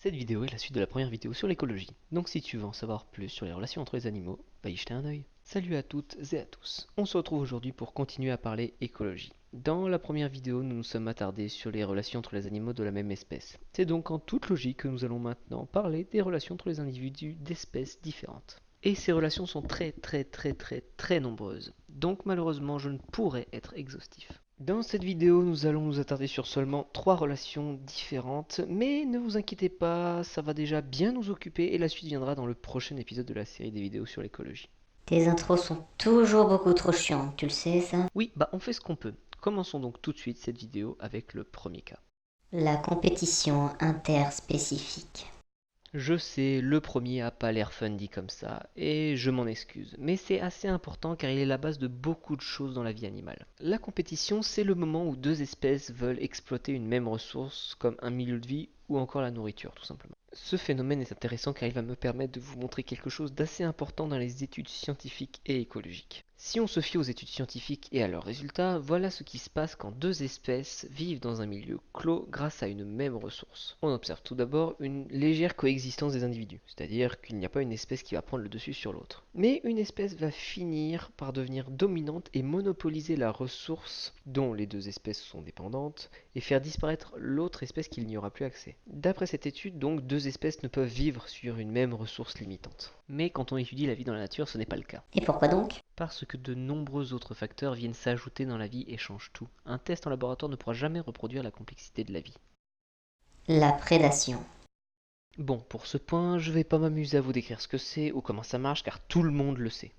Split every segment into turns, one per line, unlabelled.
Cette vidéo est la suite de la première vidéo sur l'écologie. Donc si tu veux en savoir plus sur les relations entre les animaux, va y jeter un œil. Salut à toutes et à tous. On se retrouve aujourd'hui pour continuer à parler écologie. Dans la première vidéo, nous nous sommes attardés sur les relations entre les animaux de la même espèce. C'est donc en toute logique que nous allons maintenant parler des relations entre les individus d'espèces différentes. Et ces relations sont très nombreuses. Donc malheureusement, je ne pourrai être exhaustif. Dans cette vidéo, nous allons nous attarder sur seulement 3 relations différentes, mais ne vous inquiétez pas, ça va déjà bien nous occuper et la suite viendra dans le prochain épisode de la série des vidéos sur l'écologie.
Tes intros sont toujours beaucoup trop chiantes, tu le sais ça?
Oui, bah on fait ce qu'on peut. Commençons donc tout de suite cette vidéo avec le premier cas.
La compétition interspécifique.
Je sais, le premier a pas l'air fun dit comme ça, et je m'en excuse, mais c'est assez important car il est la base de beaucoup de choses dans la vie animale. La compétition, c'est le moment où deux espèces veulent exploiter une même ressource, comme un milieu de vie ou encore la nourriture tout simplement. Ce phénomène est intéressant car il va me permettre de vous montrer quelque chose d'assez important dans les études scientifiques et écologiques. Si on se fie aux études scientifiques et à leurs résultats, voilà ce qui se passe quand deux espèces vivent dans un milieu clos grâce à une même ressource. On observe tout d'abord une légère coexistence des individus, c'est-à-dire qu'il n'y a pas une espèce qui va prendre le dessus sur l'autre. Mais une espèce va finir par devenir dominante et monopoliser la ressource dont les deux espèces sont dépendantes et faire disparaître l'autre espèce qu'il n'y aura plus accès. D'après cette étude, donc, deux espèces ne peuvent vivre sur une même ressource limitante. Mais quand on étudie la vie dans la nature, ce n'est pas le cas.
Et pourquoi donc?
Parce que de nombreux autres facteurs viennent s'ajouter dans la vie et changent tout. Un test en laboratoire ne pourra jamais reproduire la complexité de la vie.
La prédation.
Bon, pour ce point, je vais pas m'amuser à vous décrire ce que c'est ou comment ça marche, car tout le monde le sait.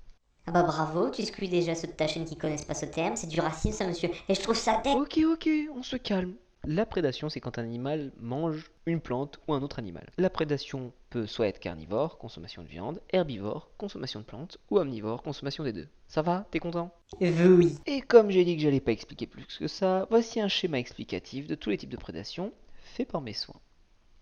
Ah bah bravo, tu exclus déjà ceux de ta chaîne qui connaissent pas ce terme, c'est du racisme ça monsieur, et je trouve ça dé...
Ok, on se calme. La prédation, c'est quand un animal mange une plante ou un autre animal. La prédation peut soit être carnivore, consommation de viande, herbivore, consommation de plantes, ou omnivore, consommation des deux. Ça va? T'es content?
Oui.
Et comme j'ai dit que j'allais pas expliquer plus que ça, voici un schéma explicatif de tous les types de prédation fait par mes soins.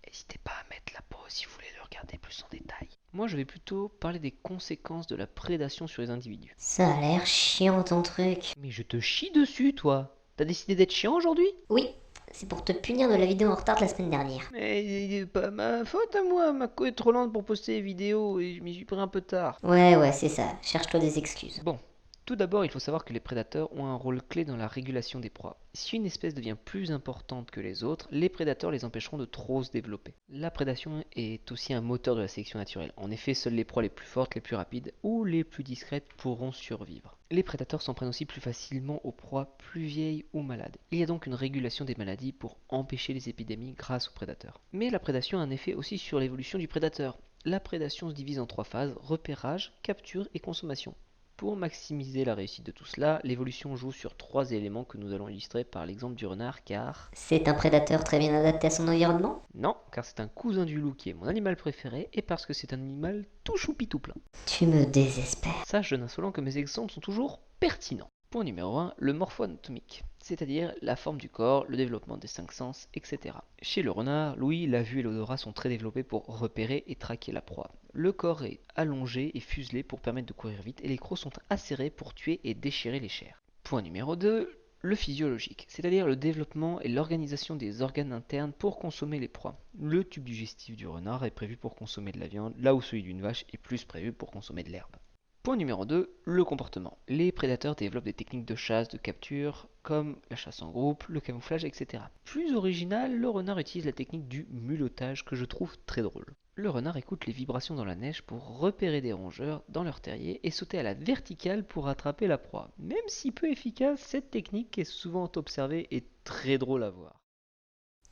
N'hésitez pas à mettre la pause si vous voulez le regarder plus en détail. Moi, je vais plutôt parler des conséquences de la prédation sur les individus.
Ça a l'air chiant ton truc.
Mais je te chie dessus, toi. T'as décidé d'être chiant aujourd'hui?
Oui, c'est pour te punir de la vidéo en retard de la semaine dernière.
Mais pas ma faute à moi, ma co est trop lente pour poster les vidéos et je m'y suis pris un peu tard.
Ouais, c'est ça, cherche-toi des excuses.
Bon, tout d'abord, il faut savoir que les prédateurs ont un rôle clé dans la régulation des proies. Si une espèce devient plus importante que les autres, les prédateurs les empêcheront de trop se développer. La prédation est aussi un moteur de la sélection naturelle. En effet, seules les proies les plus fortes, les plus rapides ou les plus discrètes pourront survivre. Les prédateurs s'en prennent aussi plus facilement aux proies plus vieilles ou malades. Il y a donc une régulation des maladies pour empêcher les épidémies grâce aux prédateurs. Mais la prédation a un effet aussi sur l'évolution du prédateur. La prédation se divise en 3 phases: repérage, capture et consommation. Pour maximiser la réussite de tout cela, l'évolution joue sur 3 éléments que nous allons illustrer par l'exemple du renard car...
C'est un prédateur très bien adapté à son environnement?
Non, car c'est un cousin du loup qui est mon animal préféré et parce que c'est un animal tout choupi tout plein.
Tu me désespères.
Sache, jeune insolent, que mes exemples sont toujours pertinents. Point numéro 1, le morpho-anatomique, c'est-à-dire la forme du corps, le développement des 5 sens, etc. Chez le renard, l'ouïe, la vue et l'odorat sont très développés pour repérer et traquer la proie. Le corps est allongé et fuselé pour permettre de courir vite et les crocs sont acérés pour tuer et déchirer les chairs. Point numéro 2, le physiologique, c'est-à-dire le développement et l'organisation des organes internes pour consommer les proies. Le tube digestif du renard est prévu pour consommer de la viande, là où celui d'une vache est plus prévu pour consommer de l'herbe. Point numéro 2, le comportement. Les prédateurs développent des techniques de chasse, de capture, comme la chasse en groupe, le camouflage, etc. Plus original, le renard utilise la technique du mulottage que je trouve très drôle. Le renard écoute les vibrations dans la neige pour repérer des rongeurs dans leur terrier et sauter à la verticale pour attraper la proie. Même si peu efficace, cette technique est souvent observée et très drôle à voir.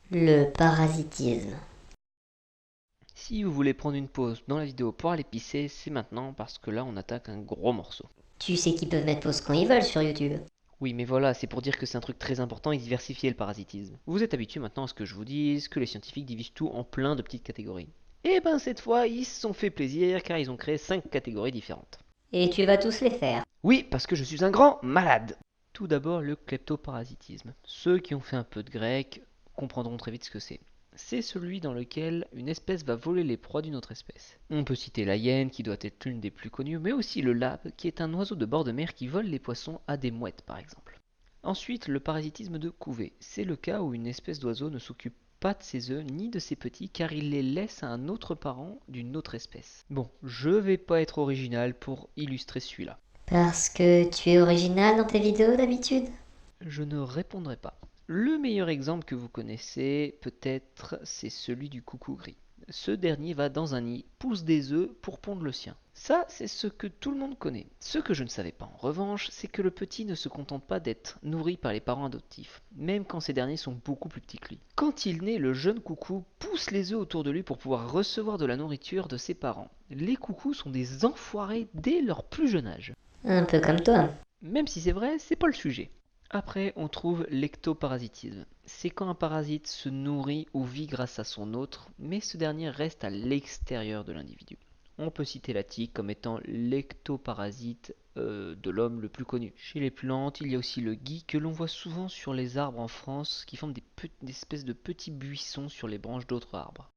Le parasitisme.
Si vous voulez prendre une pause dans la vidéo pour aller pisser, c'est maintenant parce que là on attaque un gros morceau.
Tu sais qu'ils peuvent mettre pause quand ils veulent sur YouTube.
Oui, mais voilà, c'est pour dire que c'est un truc très important et diversifier le parasitisme. Vous êtes habitué maintenant à ce que je vous dise, que les scientifiques divisent tout en plein de petites catégories. Et ben cette fois, ils se sont fait plaisir car ils ont créé 5 catégories différentes.
Et tu vas tous les faire.
Oui, parce que je suis un grand malade. Tout d'abord, le kleptoparasitisme. Ceux qui ont fait un peu de grec comprendront très vite ce que c'est. C'est celui dans lequel une espèce va voler les proies d'une autre espèce. On peut citer la hyène, qui doit être l'une des plus connues, mais aussi le labe, qui est un oiseau de bord de mer qui vole les poissons à des mouettes, par exemple. Ensuite, le parasitisme de couvée. C'est le cas où une espèce d'oiseau ne s'occupe pas de ses œufs ni de ses petits car il les laisse à un autre parent d'une autre espèce. Bon, je vais pas être original pour illustrer celui-là.
Parce que tu es original dans tes vidéos d'habitude?
Je ne répondrai pas. Le meilleur exemple que vous connaissez, peut-être, c'est celui du coucou gris. Ce dernier va dans un nid, pousse des œufs pour pondre le sien. Ça, c'est ce que tout le monde connaît. Ce que je ne savais pas en revanche, c'est que le petit ne se contente pas d'être nourri par les parents adoptifs, même quand ces derniers sont beaucoup plus petits que lui. Quand il naît, le jeune coucou pousse les œufs autour de lui pour pouvoir recevoir de la nourriture de ses parents. Les coucous sont des enfoirés dès leur plus jeune âge.
Un peu comme toi.
Même si c'est vrai, c'est pas le sujet. Après, on trouve l'ectoparasitisme. C'est quand un parasite se nourrit ou vit grâce à son autre, mais ce dernier reste à l'extérieur de l'individu. On peut citer la tique comme étant l'ectoparasite de l'homme le plus connu. Chez les plantes, il y a aussi le gui que l'on voit souvent sur les arbres en France qui forment des espèces de petits buissons sur les branches d'autres arbres.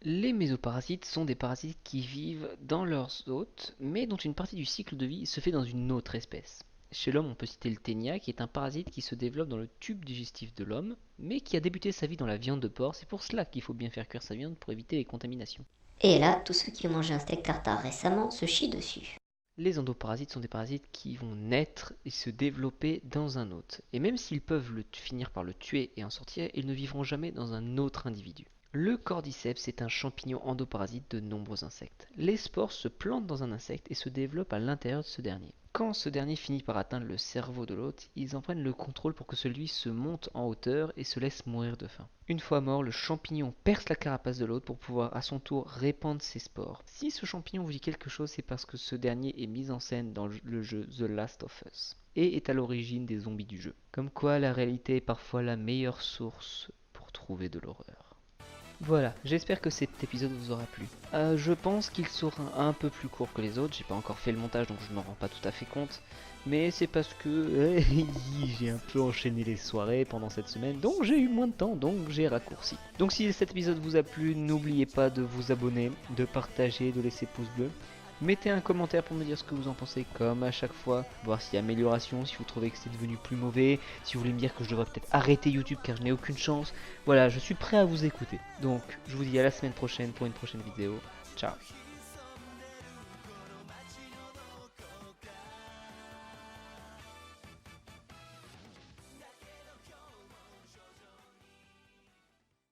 Les mésoparasites sont des parasites qui vivent dans leurs hôtes, mais dont une partie du cycle de vie se fait dans une autre espèce. Chez l'homme, on peut citer le ténia, qui est un parasite qui se développe dans le tube digestif de l'homme, mais qui a débuté sa vie dans la viande de porc. C'est pour cela qu'il faut bien faire cuire sa viande pour éviter les contaminations.
Et là, tous ceux qui ont mangé un steak tartare récemment se chient dessus.
Les endoparasites sont des parasites qui vont naître et se développer dans un hôte. Et même s'ils peuvent finir par le tuer et en sortir, ils ne vivront jamais dans un autre individu. Le cordyceps est un champignon endoparasite de nombreux insectes. Les spores se plantent dans un insecte et se développent à l'intérieur de ce dernier. Quand ce dernier finit par atteindre le cerveau de l'hôte, ils en prennent le contrôle pour que celui se monte en hauteur et se laisse mourir de faim. Une fois mort, le champignon perce la carapace de l'hôte pour pouvoir à son tour répandre ses spores. Si ce champignon vous dit quelque chose, c'est parce que ce dernier est mis en scène dans le jeu The Last of Us et est à l'origine des zombies du jeu. Comme quoi la réalité est parfois la meilleure source pour trouver de l'horreur. Voilà, j'espère que cet épisode vous aura plu. Je pense qu'il sera un peu plus court que les autres, j'ai pas encore fait le montage donc je m'en rends pas tout à fait compte. Mais c'est parce que j'ai un peu enchaîné les soirées pendant cette semaine, donc j'ai eu moins de temps, donc j'ai raccourci. Donc si cet épisode vous a plu, n'oubliez pas de vous abonner, de partager, de laisser pouce bleu. Mettez un commentaire pour me dire ce que vous en pensez comme à chaque fois, voir s'il y a amélioration, si vous trouvez que c'est devenu plus mauvais, si vous voulez me dire que je devrais peut-être arrêter YouTube car je n'ai aucune chance. Voilà, je suis prêt à vous écouter. Donc je vous dis à la semaine prochaine pour une prochaine vidéo. Ciao.